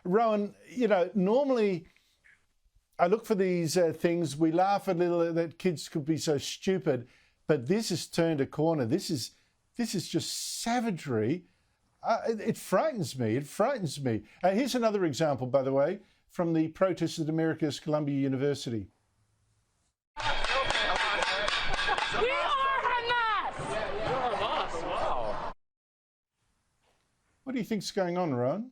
Rowan, you know, normally I look for these things. We laugh a little that kids could be so stupid, but this has turned a corner. This is just savagery. It frightens me. It frightens me. Here's another example, by the way, from the protests at America's Columbia University. We are Hamas! You're Hamas, wow. What do you think's going on, Rowan?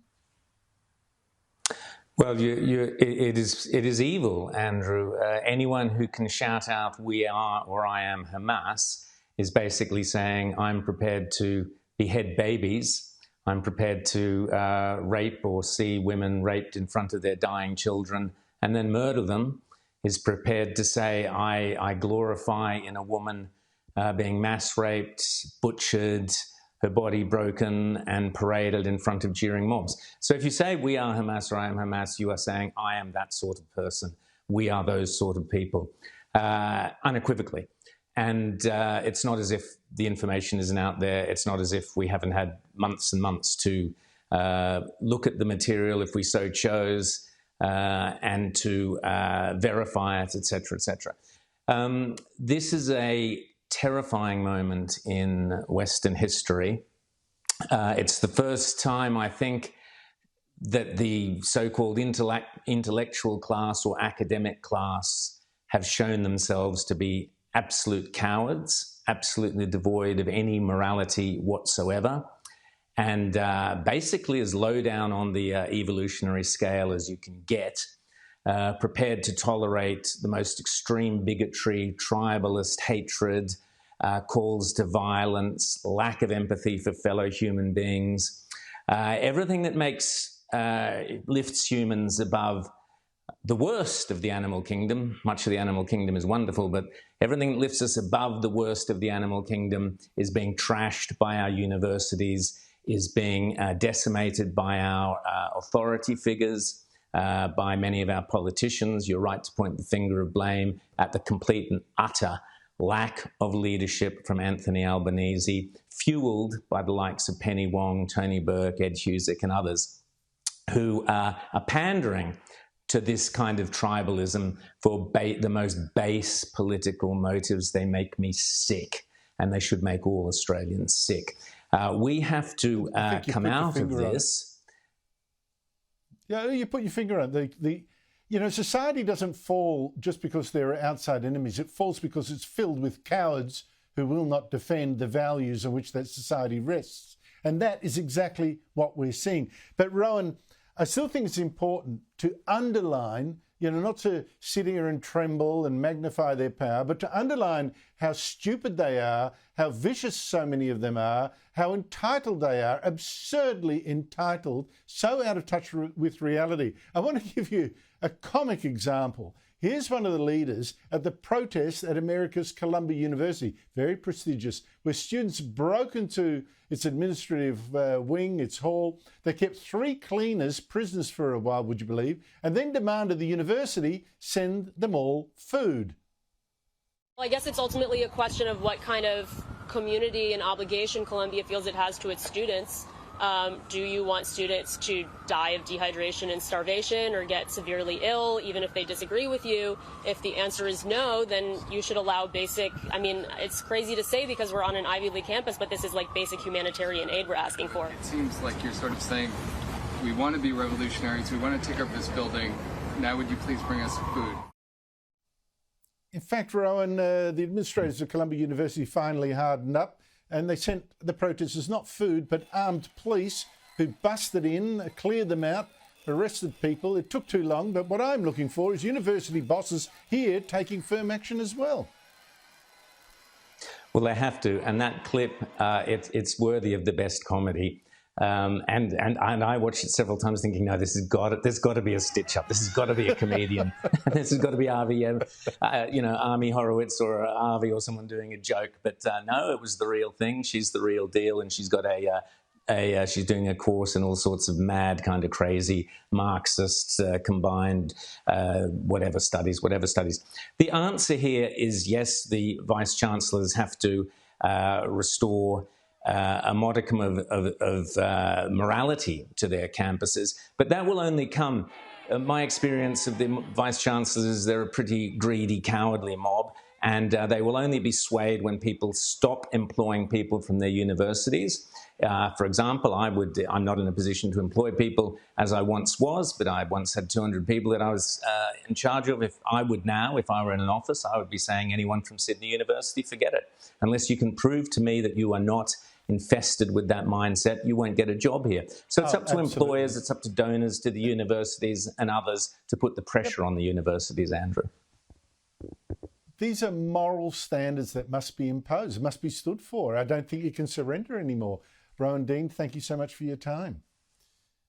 Well, it is evil, Andrew. Anyone who can shout out "We are" or "I am Hamas" is basically saying, "I'm prepared to behead babies. I'm prepared to rape or see women raped in front of their dying children and then murder them." Is prepared to say, "I glorify in a woman being mass raped, butchered, her body broken and paraded in front of jeering mobs." So if you say "We are Hamas" or "I am Hamas," you are saying, "I am that sort of person. We are those sort of people," unequivocally. And it's not as if the information isn't out there. It's not as if we haven't had months and months to look at the material if we so chose and to verify it, etc., etc. This is a terrifying moment in Western history. It's the first time, I think, that the so-called intellectual class or academic class have shown themselves to be absolute cowards, absolutely devoid of any morality whatsoever, and basically as low down on the evolutionary scale as you can get, prepared to tolerate the most extreme bigotry, tribalist hatred, calls to violence, lack of empathy for fellow human beings, everything that lifts humans above the worst of the animal kingdom. Much of the animal kingdom is wonderful, but everything that lifts us above the worst of the animal kingdom is being trashed by our universities, is being decimated by our authority figures, by many of our politicians. You're right to point the finger of blame at the complete and utter lack of leadership from Anthony Albanese, fueled by the likes of Penny Wong, Tony Burke, Ed Husic and others, who are pandering to this kind of tribalism for the most base political motives. They make me sick, and they should make all Australians sick. We have to come out of this. Yeah, you put your finger on it. You know, society doesn't fall just because there are outside enemies. It falls because it's filled with cowards who will not defend the values on which that society rests. And that is exactly what we're seeing. But Rowan, I still think it's important to underline, you know, not to sit here and tremble and magnify their power, but to underline how stupid they are, how vicious so many of them are, how entitled they are, absurdly entitled, so out of touch with reality. I want to give you a comic example. Here's one of the leaders at the protest at America's Columbia University, very prestigious, where students broke into its administrative wing, its hall. They kept 3 cleaners prisoners for a while, would you believe, and then demanded the university send them all food. Well, I guess it's ultimately a question of what kind of community and obligation Columbia feels it has to its students. Do you want students to die of dehydration and starvation or get severely ill, even if they disagree with you? If the answer is no, then you should allow basic, I mean, it's crazy to say because we're on an Ivy League campus, but this is like basic humanitarian aid we're asking for. It seems like you're sort of saying, we want to be revolutionaries, we want to take over this building, now would you please bring us food? In fact, Rowan, the administrators of Columbia University finally hardened up, and they sent the protesters not food but armed police who busted in, cleared them out, arrested people. It took too long, but what I'm looking for is university bosses here taking firm action as well. Well, they have to, and that clip, it's worthy of the best comedy. And I watched it several times thinking, no, there's got to be a stitch-up. This has got to be a comedian. This has got to be Army Horowitz or Arvie or someone doing a joke. But no, it was the real thing. She's the real deal, and she's got she's doing a course in all sorts of mad, kind of crazy Marxist combined whatever studies. The answer here is yes, the vice chancellors have to restore a modicum of morality to their campuses. But that will only come. My experience of the vice chancellors is they're a pretty greedy, cowardly mob, and they will only be swayed when people stop employing people from their universities. For example, I'm not in a position to employ people as I once was, but I once had 200 people that I was in charge of. If I were in an office, I would be saying anyone from Sydney University, forget it. Unless you can prove to me that you are not infested with that mindset, you won't get a job here. So it's up to employers, it's up to donors, to the universities and others to put the pressure on the universities, Andrew. These are moral standards that must be imposed, must be stood for. I don't think you can surrender anymore. Rowan Dean, thank you so much for your time.